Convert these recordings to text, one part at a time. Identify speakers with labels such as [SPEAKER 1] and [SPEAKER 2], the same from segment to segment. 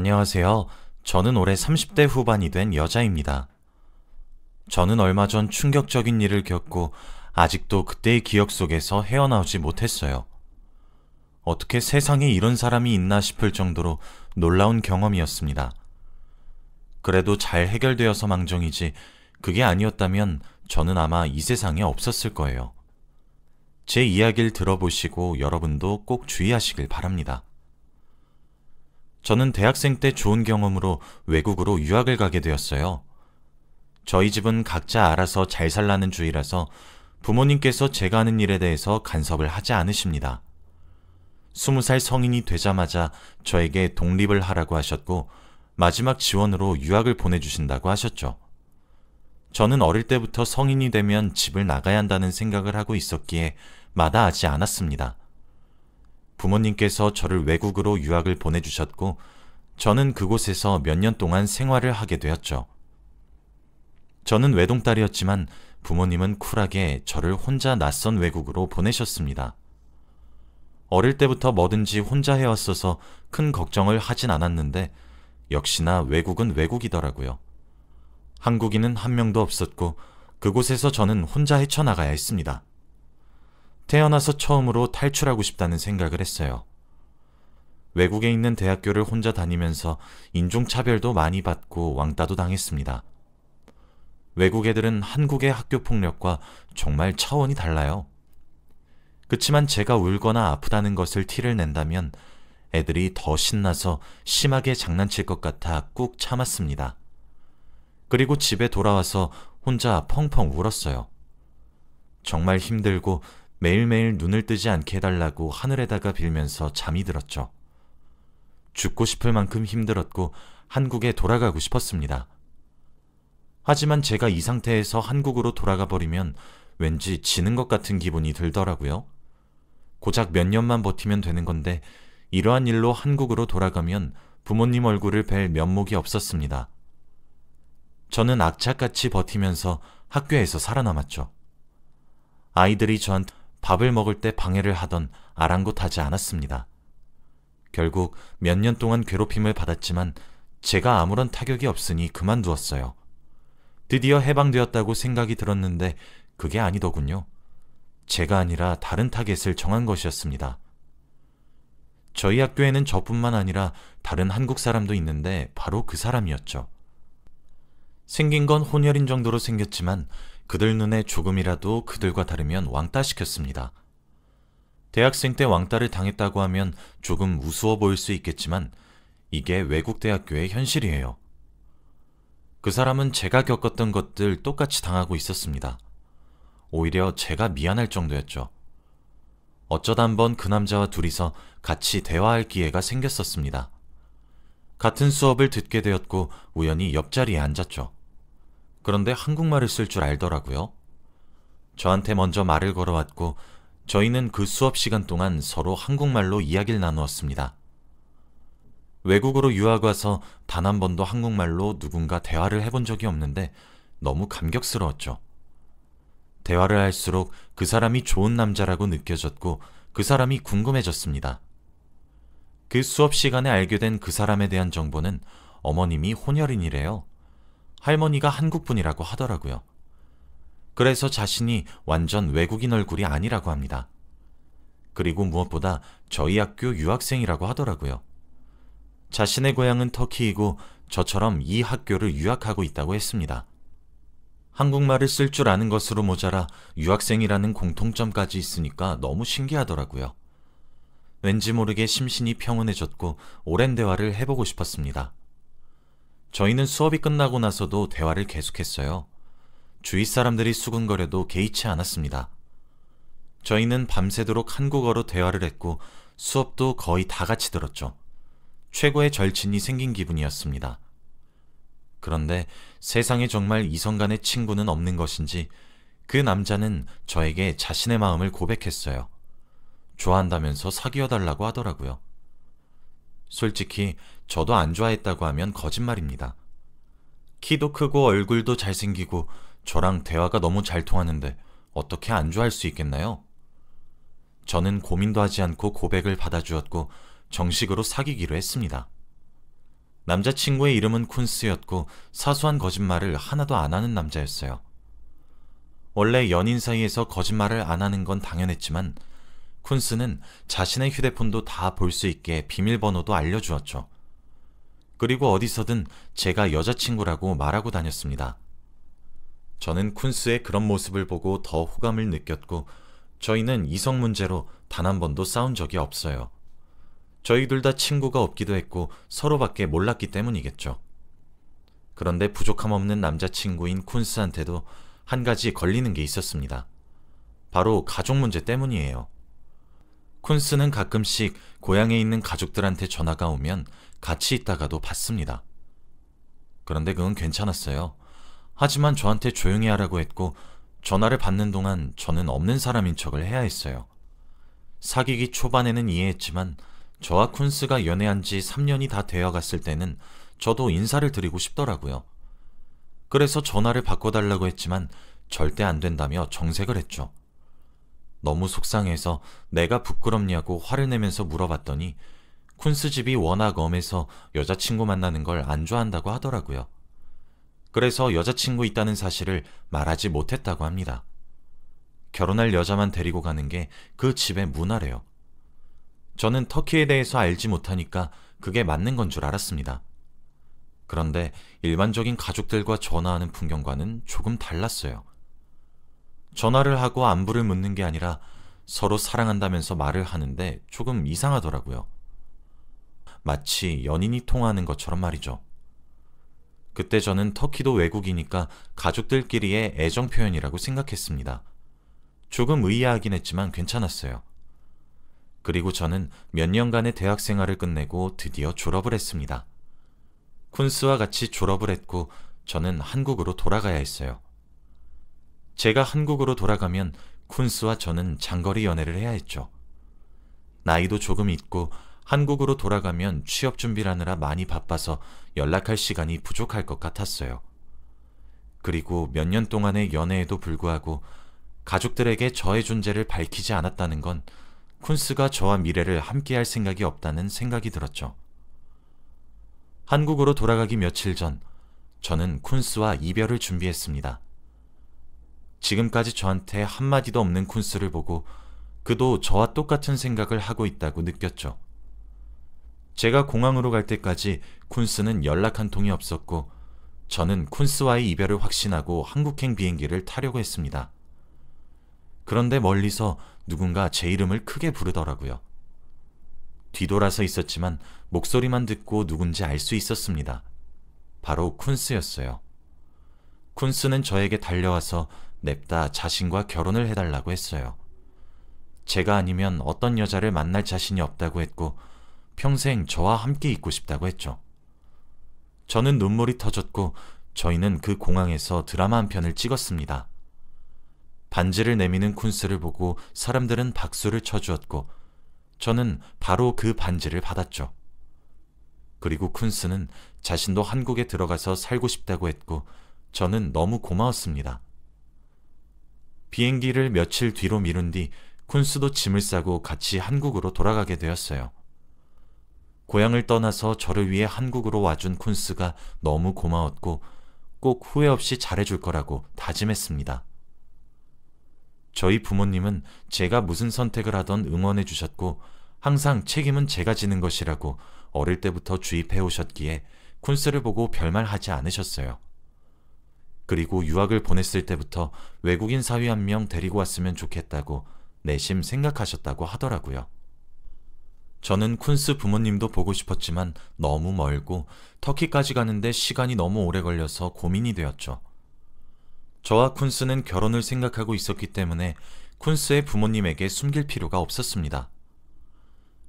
[SPEAKER 1] 안녕하세요. 저는 올해 30대 후반이 된 여자입니다. 저는 얼마 전 충격적인 일을 겪고 아직도 그때의 기억 속에서 헤어나오지 못했어요. 어떻게 세상에 이런 사람이 있나 싶을 정도로 놀라운 경험이었습니다. 그래도 잘 해결되어서 망정이지 그게 아니었다면 저는 아마 이 세상에 없었을 거예요. 제 이야기를 들어보시고 여러분도 꼭 주의하시길 바랍니다. 저는 대학생 때 좋은 경험으로 외국으로 유학을 가게 되었어요. 저희 집은 각자 알아서 잘 살라는 주의라서 부모님께서 제가 하는 일에 대해서 간섭을 하지 않으십니다. 20살 성인이 되자마자 저에게 독립을 하라고 하셨고 마지막 지원으로 유학을 보내주신다고 하셨죠. 저는 어릴 때부터 성인이 되면 집을 나가야 한다는 생각을 하고 있었기에 마다하지 않았습니다. 부모님께서 저를 외국으로 유학을 보내주셨고 저는 그곳에서 몇 년 동안 생활을 하게 되었죠. 저는 외동딸이었지만 부모님은 쿨하게 저를 혼자 낯선 외국으로 보내셨습니다. 어릴 때부터 뭐든지 혼자 해왔어서 큰 걱정을 하진 않았는데 역시나 외국은 외국이더라고요. 한국인은 한 명도 없었고 그곳에서 저는 혼자 헤쳐나가야 했습니다. 태어나서 처음으로 탈출하고 싶다는 생각을 했어요. 외국에 있는 대학교를 혼자 다니면서 인종차별도 많이 받고 왕따도 당했습니다. 외국 애들은 한국의 학교 폭력과 정말 차원이 달라요. 그치만 제가 울거나 아프다는 것을 티를 낸다면 애들이 더 신나서 심하게 장난칠 것 같아 꾹 참았습니다. 그리고 집에 돌아와서 혼자 펑펑 울었어요. 정말 힘들고 매일매일 눈을 뜨지 않게 해달라고 하늘에다가 빌면서 잠이 들었죠. 죽고 싶을 만큼 힘들었고 한국에 돌아가고 싶었습니다. 하지만 제가 이 상태에서 한국으로 돌아가 버리면 왠지 지는 것 같은 기분이 들더라고요. 고작 몇 년만 버티면 되는 건데 이러한 일로 한국으로 돌아가면 부모님 얼굴을 뵐 면목이 없었습니다. 저는 악착같이 버티면서 학교에서 살아남았죠. 아이들이 저한테 밥을 먹을 때 방해를 하던 아랑곳하지 않았습니다. 결국 몇 년 동안 괴롭힘을 받았지만 제가 아무런 타격이 없으니 그만두었어요. 드디어 해방되었다고 생각이 들었는데 그게 아니더군요. 제가 아니라 다른 타겟을 정한 것이었습니다. 저희 학교에는 저뿐만 아니라 다른 한국 사람도 있는데 바로 그 사람이었죠. 생긴 건 혼혈인 정도로 생겼지만 그들 눈에 조금이라도 그들과 다르면 왕따시켰습니다. 대학생 때 왕따를 당했다고 하면 조금 우스워 보일 수 있겠지만 이게 외국 대학교의 현실이에요. 그 사람은 제가 겪었던 것들 똑같이 당하고 있었습니다. 오히려 제가 미안할 정도였죠. 어쩌다 한번 그 남자와 둘이서 같이 대화할 기회가 생겼었습니다. 같은 수업을 듣게 되었고 우연히 옆자리에 앉았죠. 그런데 한국말을 쓸 줄 알더라고요. 저한테 먼저 말을 걸어왔고 저희는 그 수업 시간 동안 서로 한국말로 이야기를 나누었습니다. 외국으로 유학 와서 단 한 번도 한국말로 누군가 대화를 해본 적이 없는데 너무 감격스러웠죠. 대화를 할수록 그 사람이 좋은 남자라고 느껴졌고 그 사람이 궁금해졌습니다. 그 수업 시간에 알게 된 그 사람에 대한 정보는 어머님이 혼혈인이래요. 할머니가 한국분이라고 하더라고요. 그래서 자신이 완전 외국인 얼굴이 아니라고 합니다. 그리고 무엇보다 저희 학교 유학생이라고 하더라고요. 자신의 고향은 터키이고 저처럼 이 학교를 유학하고 있다고 했습니다. 한국말을 쓸 줄 아는 것으로 모자라 유학생이라는 공통점까지 있으니까 너무 신기하더라고요. 왠지 모르게 심신이 평온해졌고 오랜 대화를 해보고 싶었습니다. 저희는 수업이 끝나고 나서도 대화를 계속했어요. 주위 사람들이 수군거려도 개의치 않았습니다. 저희는 밤새도록 한국어로 대화를 했고 수업도 거의 다 같이 들었죠. 최고의 절친이 생긴 기분이었습니다. 그런데 세상에 정말 이성 간의 친구는 없는 것인지 그 남자는 저에게 자신의 마음을 고백했어요. 좋아한다면서 사귀어달라고 하더라고요. 솔직히 저도 안 좋아했다고 하면 거짓말입니다. 키도 크고 얼굴도 잘생기고 저랑 대화가 너무 잘 통하는데 어떻게 안 좋아할 수 있겠나요? 저는 고민도 하지 않고 고백을 받아주었고 정식으로 사귀기로 했습니다. 남자친구의 이름은 쿤스였고 사소한 거짓말을 하나도 안 하는 남자였어요. 원래 연인 사이에서 거짓말을 안 하는 건 당연했지만 쿤스는 자신의 휴대폰도 다 볼 수 있게 비밀번호도 알려주었죠. 그리고 어디서든 제가 여자친구라고 말하고 다녔습니다. 저는 쿤스의 그런 모습을 보고 더 호감을 느꼈고 저희는 이성 문제로 단 한 번도 싸운 적이 없어요. 저희 둘 다 친구가 없기도 했고 서로밖에 몰랐기 때문이겠죠. 그런데 부족함 없는 남자친구인 쿤스한테도 한 가지 걸리는 게 있었습니다. 바로 가족 문제 때문이에요. 쿤스는 가끔씩 고향에 있는 가족들한테 전화가 오면 같이 있다가도 받습니다. 그런데 그건 괜찮았어요. 하지만 저한테 조용히 하라고 했고 전화를 받는 동안 저는 없는 사람인 척을 해야 했어요. 사귀기 초반에는 이해했지만 저와 쿤스가 연애한 지 3년이 다 되어 갔을 때는 저도 인사를 드리고 싶더라고요. 그래서 전화를 바꿔달라고 했지만 절대 안 된다며 정색을 했죠. 너무 속상해서 내가 부끄럽냐고 화를 내면서 물어봤더니 쿤스 집이 워낙 엄해서 여자친구 만나는 걸 안 좋아한다고 하더라고요. 그래서 여자친구 있다는 사실을 말하지 못했다고 합니다. 결혼할 여자만 데리고 가는 게 그 집의 문화래요. 저는 터키에 대해서 알지 못하니까 그게 맞는 건 줄 알았습니다. 그런데 일반적인 가족들과 전화하는 풍경과는 조금 달랐어요. 전화를 하고 안부를 묻는 게 아니라 서로 사랑한다면서 말을 하는데 조금 이상하더라고요. 마치 연인이 통화하는 것처럼 말이죠. 그때 저는 터키도 외국이니까 가족들끼리의 애정 표현이라고 생각했습니다. 조금 의아하긴 했지만 괜찮았어요. 그리고 저는 몇 년간의 대학 생활을 끝내고 드디어 졸업을 했습니다. 쿤스와 같이 졸업을 했고 저는 한국으로 돌아가야 했어요. 제가 한국으로 돌아가면 쿤스와 저는 장거리 연애를 해야 했죠. 나이도 조금 있고 한국으로 돌아가면 취업 준비를 하느라 많이 바빠서 연락할 시간이 부족할 것 같았어요. 그리고 몇 년 동안의 연애에도 불구하고 가족들에게 저의 존재를 밝히지 않았다는 건 쿤스가 저와 미래를 함께할 생각이 없다는 생각이 들었죠. 한국으로 돌아가기 며칠 전 저는 쿤스와 이별을 준비했습니다. 지금까지 저한테 한마디도 없는 쿤스를 보고 그도 저와 똑같은 생각을 하고 있다고 느꼈죠. 제가 공항으로 갈 때까지 쿤스는 연락 한 통이 없었고 저는 쿤스와의 이별을 확신하고 한국행 비행기를 타려고 했습니다. 그런데 멀리서 누군가 제 이름을 크게 부르더라고요. 뒤돌아서 있었지만 목소리만 듣고 누군지 알 수 있었습니다. 바로 쿤스였어요. 쿤스는 저에게 달려와서 냅다 자신과 결혼을 해달라고 했어요. 제가 아니면 어떤 여자를 만날 자신이 없다고 했고 평생 저와 함께 있고 싶다고 했죠. 저는 눈물이 터졌고 저희는 그 공항에서 드라마 한 편을 찍었습니다. 반지를 내미는 쿤스를 보고 사람들은 박수를 쳐주었고 저는 바로 그 반지를 받았죠. 그리고 쿤스는 자신도 한국에 들어가서 살고 싶다고 했고 저는 너무 고마웠습니다. 비행기를 며칠 뒤로 미룬 뒤 쿤스도 짐을 싸고 같이 한국으로 돌아가게 되었어요. 고향을 떠나서 저를 위해 한국으로 와준 쿤스가 너무 고마웠고 꼭 후회 없이 잘해줄 거라고 다짐했습니다. 저희 부모님은 제가 무슨 선택을 하던 응원해 주셨고 항상 책임은 제가 지는 것이라고 어릴 때부터 주입해 오셨기에 쿤스를 보고 별말하지 않으셨어요. 그리고 유학을 보냈을 때부터 외국인 사위 한 명 데리고 왔으면 좋겠다고 내심 생각하셨다고 하더라고요. 저는 쿤스 부모님도 보고 싶었지만 너무 멀고 터키까지 가는데 시간이 너무 오래 걸려서 고민이 되었죠. 저와 쿤스는 결혼을 생각하고 있었기 때문에 쿤스의 부모님에게 숨길 필요가 없었습니다.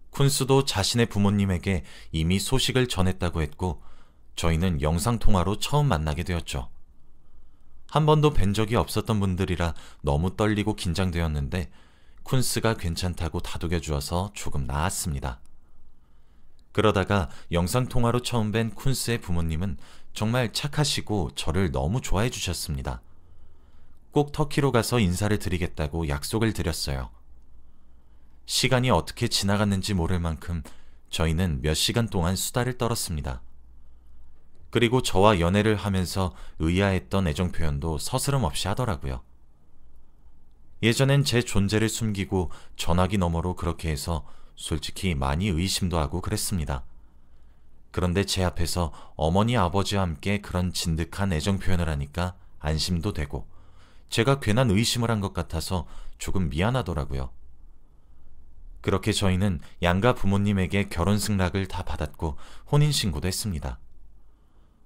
[SPEAKER 1] 쿤스도 자신의 부모님에게 이미 소식을 전했다고 했고 저희는 영상통화로 처음 만나게 되었죠. 한 번도 뵌 적이 없었던 분들이라 너무 떨리고 긴장되었는데 쿤스가 괜찮다고 다독여 주어서 조금 나았습니다. 그러다가 영상통화로 처음 뵌 쿤스의 부모님은 정말 착하시고 저를 너무 좋아해 주셨습니다. 꼭 터키로 가서 인사를 드리겠다고 약속을 드렸어요. 시간이 어떻게 지나갔는지 모를 만큼 저희는 몇 시간 동안 수다를 떨었습니다. 그리고 저와 연애를 하면서 의아했던 애정 표현도 서스럼 없이 하더라고요. 예전엔 제 존재를 숨기고 전화기 너머로 그렇게 해서 솔직히 많이 의심도 하고 그랬습니다. 그런데 제 앞에서 어머니 아버지와 함께 그런 진득한 애정 표현을 하니까 안심도 되고 제가 괜한 의심을 한 것 같아서 조금 미안하더라고요. 그렇게 저희는 양가 부모님에게 결혼 승낙을 다 받았고 혼인신고도 했습니다.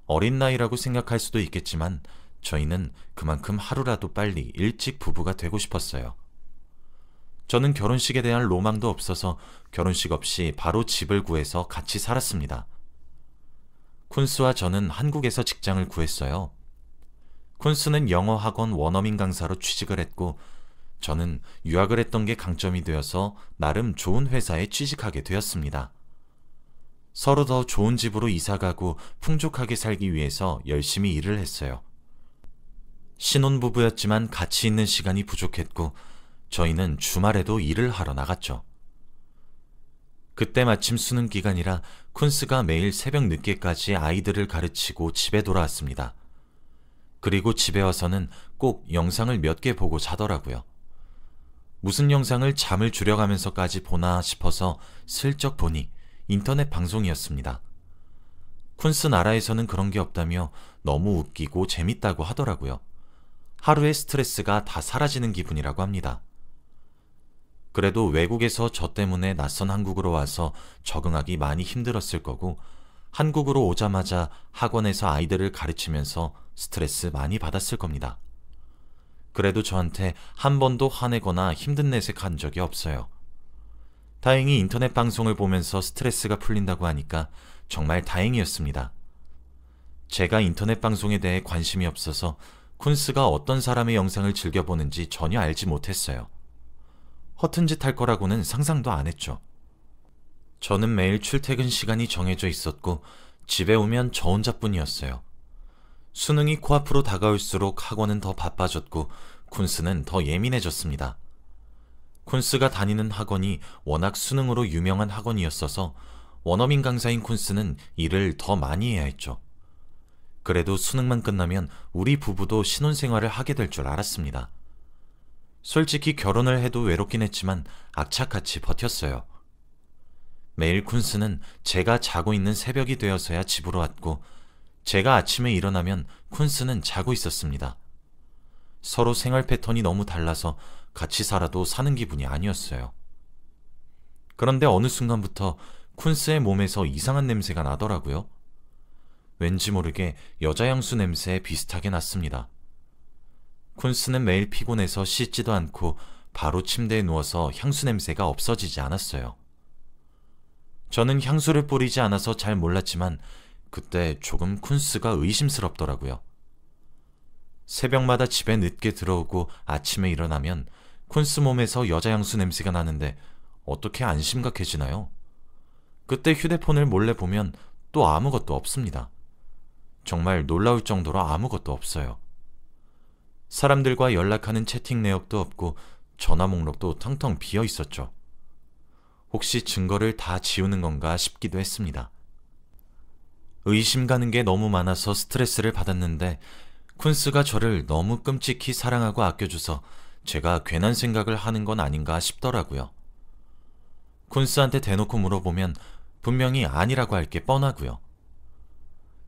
[SPEAKER 1] 어린 나이라고 생각할 수도 있겠지만 저희는 그만큼 하루라도 빨리 일찍 부부가 되고 싶었어요. 저는 결혼식에 대한 로망도 없어서 결혼식 없이 바로 집을 구해서 같이 살았습니다. 쿤스와 저는 한국에서 직장을 구했어요. 쿤스는 영어 학원 원어민 강사로 취직을 했고 저는 유학을 했던 게 강점이 되어서 나름 좋은 회사에 취직하게 되었습니다. 서로 더 좋은 집으로 이사가고 풍족하게 살기 위해서 열심히 일을 했어요. 신혼부부였지만 같이 있는 시간이 부족했고 저희는 주말에도 일을 하러 나갔죠. 그때 마침 수능 기간이라 쿤스가 매일 새벽 늦게까지 아이들을 가르치고 집에 돌아왔습니다. 그리고 집에 와서는 꼭 영상을 몇 개 보고 자더라고요. 무슨 영상을 잠을 줄여가면서까지 보나 싶어서 슬쩍 보니 인터넷 방송이었습니다. 쿤스 나라에서는 그런 게 없다며 너무 웃기고 재밌다고 하더라고요. 하루의 스트레스가 다 사라지는 기분이라고 합니다. 그래도 외국에서 저 때문에 낯선 한국으로 와서 적응하기 많이 힘들었을 거고 한국으로 오자마자 학원에서 아이들을 가르치면서 스트레스 많이 받았을 겁니다. 그래도 저한테 한 번도 화내거나 힘든 내색한 적이 없어요. 다행히 인터넷 방송을 보면서 스트레스가 풀린다고 하니까 정말 다행이었습니다. 제가 인터넷 방송에 대해 관심이 없어서 쿤스가 어떤 사람의 영상을 즐겨보는지 전혀 알지 못했어요. 허튼 짓 할 거라고는 상상도 안 했죠. 저는 매일 출퇴근 시간이 정해져 있었고 집에 오면 저 혼자뿐이었어요. 수능이 코앞으로 다가올수록 학원은 더 바빠졌고 쿤스는 더 예민해졌습니다. 쿤스가 다니는 학원이 워낙 수능으로 유명한 학원이었어서 원어민 강사인 쿤스는 일을 더 많이 해야 했죠. 그래도 수능만 끝나면 우리 부부도 신혼생활을 하게 될 줄 알았습니다. 솔직히 결혼을 해도 외롭긴 했지만 악착같이 버텼어요. 매일 쿤스는 제가 자고 있는 새벽이 되어서야 집으로 왔고 제가 아침에 일어나면 쿤스는 자고 있었습니다. 서로 생활 패턴이 너무 달라서 같이 살아도 사는 기분이 아니었어요. 그런데 어느 순간부터 쿤스의 몸에서 이상한 냄새가 나더라고요. 왠지 모르게 여자 향수 냄새에 비슷하게 났습니다. 쿤스는 매일 피곤해서 씻지도 않고 바로 침대에 누워서 향수 냄새가 없어지지 않았어요. 저는 향수를 뿌리지 않아서 잘 몰랐지만 그때 조금 쿤스가 의심스럽더라고요. 새벽마다 집에 늦게 들어오고 아침에 일어나면 쿤스 몸에서 여자 향수 냄새가 나는데 어떻게 안 심각해지나요? 그때 휴대폰을 몰래 보면 또 아무것도 없습니다. 정말 놀라울 정도로 아무것도 없어요. 사람들과 연락하는 채팅 내역도 없고 전화 목록도 텅텅 비어 있었죠. 혹시 증거를 다 지우는 건가 싶기도 했습니다. 의심 가는 게 너무 많아서 스트레스를 받았는데 쿤스가 저를 너무 끔찍히 사랑하고 아껴줘서 제가 괜한 생각을 하는 건 아닌가 싶더라고요. 쿤스한테 대놓고 물어보면 분명히 아니라고 할 게 뻔하고요.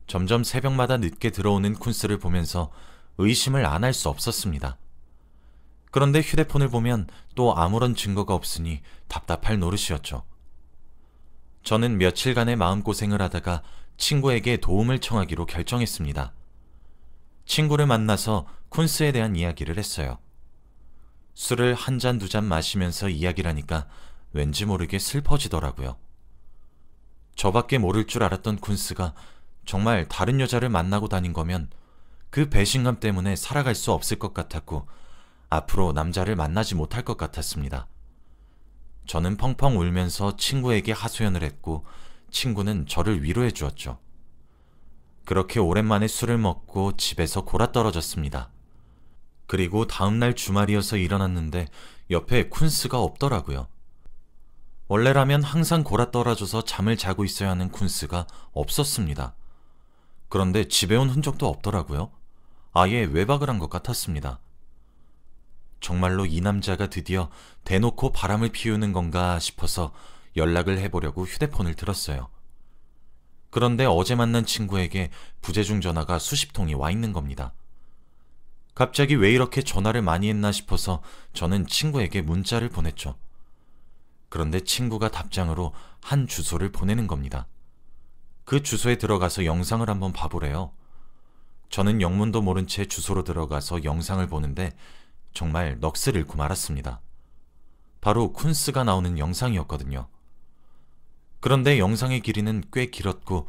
[SPEAKER 1] 점점 새벽마다 늦게 들어오는 쿤스를 보면서 의심을 안 할 수 없었습니다. 그런데 휴대폰을 보면 또 아무런 증거가 없으니 답답할 노릇이었죠. 저는 며칠간의 마음고생을 하다가 친구에게 도움을 청하기로 결정했습니다. 친구를 만나서 쿤스에 대한 이야기를 했어요. 술을 한 잔 두 잔 마시면서 이야기를 하니까 왠지 모르게 슬퍼지더라고요. 저밖에 모를 줄 알았던 쿤스가 정말 다른 여자를 만나고 다닌 거면 그 배신감 때문에 살아갈 수 없을 것 같았고 앞으로 남자를 만나지 못할 것 같았습니다. 저는 펑펑 울면서 친구에게 하소연을 했고 친구는 저를 위로해 주었죠. 그렇게 오랜만에 술을 먹고 집에서 골아떨어졌습니다. 그리고 다음날 주말이어서 일어났는데 옆에 쿤스가 없더라고요. 원래라면 항상 골아떨어져서 잠을 자고 있어야 하는 쿤스가 없었습니다. 그런데 집에 온 흔적도 없더라고요. 아예 외박을 한 것 같았습니다. 정말로 이 남자가 드디어 대놓고 바람을 피우는 건가 싶어서 연락을 해보려고 휴대폰을 들었어요. 그런데 어제 만난 친구에게 부재중 전화가 수십 통이 와 있는 겁니다. 갑자기 왜 이렇게 전화를 많이 했나 싶어서 저는 친구에게 문자를 보냈죠. 그런데 친구가 답장으로 한 주소를 보내는 겁니다. 그 주소에 들어가서 영상을 한번 봐보래요. 저는 영문도 모른 채 주소로 들어가서 영상을 보는데 정말 넋을 잃고 말았습니다. 바로 쿤스가 나오는 영상이었거든요. 그런데 영상의 길이는 꽤 길었고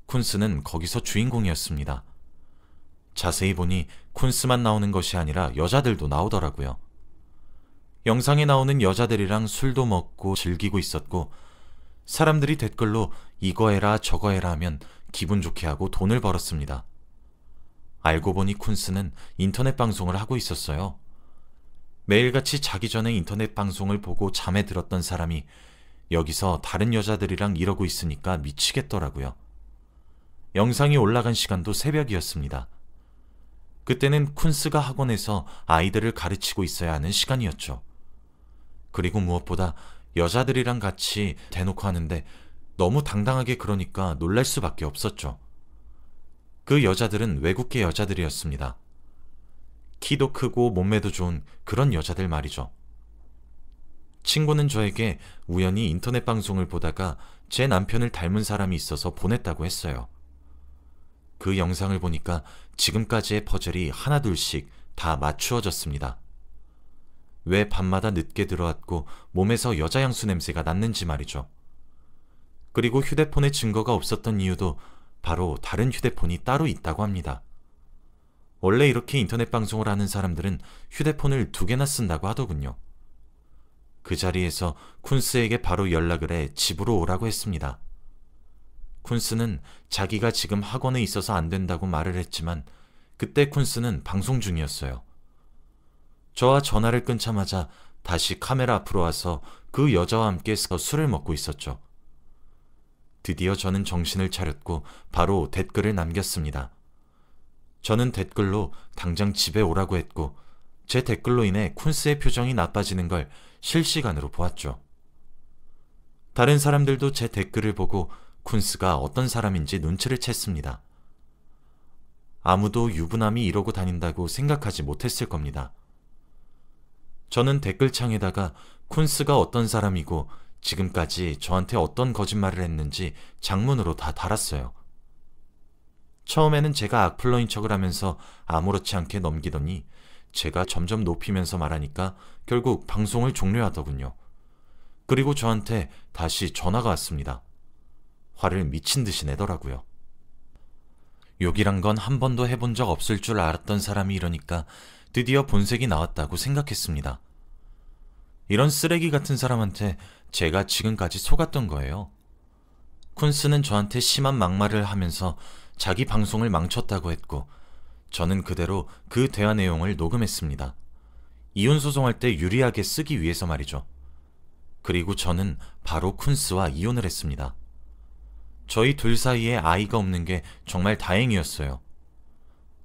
[SPEAKER 1] 쿤스는 거기서 주인공이었습니다. 자세히 보니 쿤스만 나오는 것이 아니라 여자들도 나오더라고요. 영상에 나오는 여자들이랑 술도 먹고 즐기고 있었고 사람들이 댓글로 이거 해라 저거 해라 하면 기분 좋게 하고 돈을 벌었습니다. 알고 보니 쿤스는 인터넷 방송을 하고 있었어요. 매일같이 자기 전에 인터넷 방송을 보고 잠에 들었던 사람이 여기서 다른 여자들이랑 이러고 있으니까 미치겠더라고요. 영상이 올라간 시간도 새벽이었습니다. 그때는 쿤스가 학원에서 아이들을 가르치고 있어야 하는 시간이었죠. 그리고 무엇보다 여자들이랑 같이 대놓고 하는데 너무 당당하게 그러니까 놀랄 수밖에 없었죠. 그 여자들은 외국계 여자들이었습니다. 키도 크고 몸매도 좋은 그런 여자들 말이죠. 친구는 저에게 우연히 인터넷 방송을 보다가 제 남편을 닮은 사람이 있어서 보냈다고 했어요. 그 영상을 보니까 지금까지의 퍼즐이 하나둘씩 다 맞추어졌습니다. 왜 밤마다 늦게 들어왔고 몸에서 여자 향수 냄새가 났는지 말이죠. 그리고 휴대폰에 증거가 없었던 이유도 바로 다른 휴대폰이 따로 있다고 합니다. 원래 이렇게 인터넷 방송을 하는 사람들은 휴대폰을 2개나 쓴다고 하더군요. 그 자리에서 쿤스에게 바로 연락을 해 집으로 오라고 했습니다. 쿤스는 자기가 지금 학원에 있어서 안 된다고 말을 했지만 그때 쿤스는 방송 중이었어요. 저와 전화를 끊자마자 다시 카메라 앞으로 와서 그 여자와 함께 술을 먹고 있었죠. 드디어 저는 정신을 차렸고 바로 댓글을 남겼습니다. 저는 댓글로 당장 집에 오라고 했고 제 댓글로 인해 쿤스의 표정이 나빠지는 걸 실시간으로 보았죠. 다른 사람들도 제 댓글을 보고 쿤스가 어떤 사람인지 눈치를 챘습니다. 아무도 유부남이 이러고 다닌다고 생각하지 못했을 겁니다. 저는 댓글창에다가 쿤스가 어떤 사람이고 지금까지 저한테 어떤 거짓말을 했는지 장문으로 다 달았어요. 처음에는 제가 악플러인 척을 하면서 아무렇지 않게 넘기더니 제가 점점 높이면서 말하니까 결국 방송을 종료하더군요. 그리고 저한테 다시 전화가 왔습니다. 화를 미친 듯이 내더라고요. 욕이란 건 한 번도 해본 적 없을 줄 알았던 사람이 이러니까 드디어 본색이 나왔다고 생각했습니다. 이런 쓰레기 같은 사람한테 제가 지금까지 속았던 거예요. 쿤스는 저한테 심한 막말을 하면서 자기 방송을 망쳤다고 했고 저는 그대로 그 대화 내용을 녹음했습니다. 이혼 소송할 때 유리하게 쓰기 위해서 말이죠. 그리고 저는 바로 쿤스와 이혼을 했습니다. 저희 둘 사이에 아이가 없는 게 정말 다행이었어요.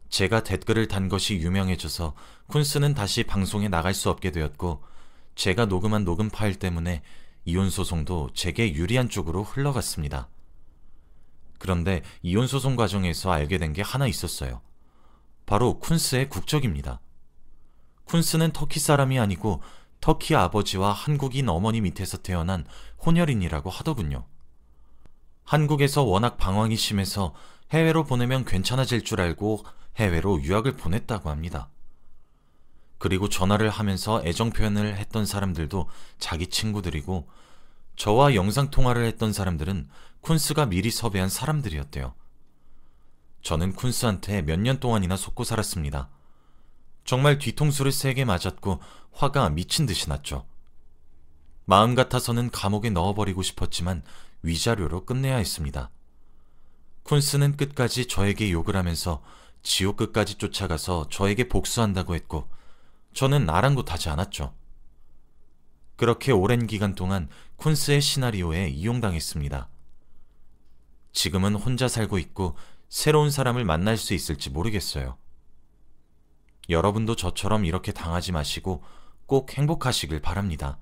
[SPEAKER 1] 제가 댓글을 단 것이 유명해져서 쿤스는 다시 방송에 나갈 수 없게 되었고 제가 녹음한 녹음 파일 때문에 이혼 소송도 제게 유리한 쪽으로 흘러갔습니다. 그런데 이혼 소송 과정에서 알게 된 게 하나 있었어요. 바로 쿤스의 국적입니다. 쿤스는 터키 사람이 아니고 터키 아버지와 한국인 어머니 밑에서 태어난 혼혈인이라고 하더군요. 한국에서 워낙 방황이 심해서 해외로 보내면 괜찮아질 줄 알고 해외로 유학을 보냈다고 합니다. 그리고 전화를 하면서 애정 표현을 했던 사람들도 자기 친구들이고 저와 영상통화를 했던 사람들은 쿤스가 미리 섭외한 사람들이었대요. 저는 쿤스한테 몇 년 동안이나 속고 살았습니다. 정말 뒤통수를 세게 맞았고 화가 미친 듯이 났죠. 마음 같아서는 감옥에 넣어버리고 싶었지만 위자료로 끝내야 했습니다. 쿤스는 끝까지 저에게 욕을 하면서 지옥 끝까지 쫓아가서 저에게 복수한다고 했고 저는 아랑곳하지 않았죠. 그렇게 오랜 기간 동안 쿤스의 시나리오에 이용당했습니다. 지금은 혼자 살고 있고 새로운 사람을 만날 수 있을지 모르겠어요. 여러분도 저처럼 이렇게 당하지 마시고 꼭 행복하시길 바랍니다.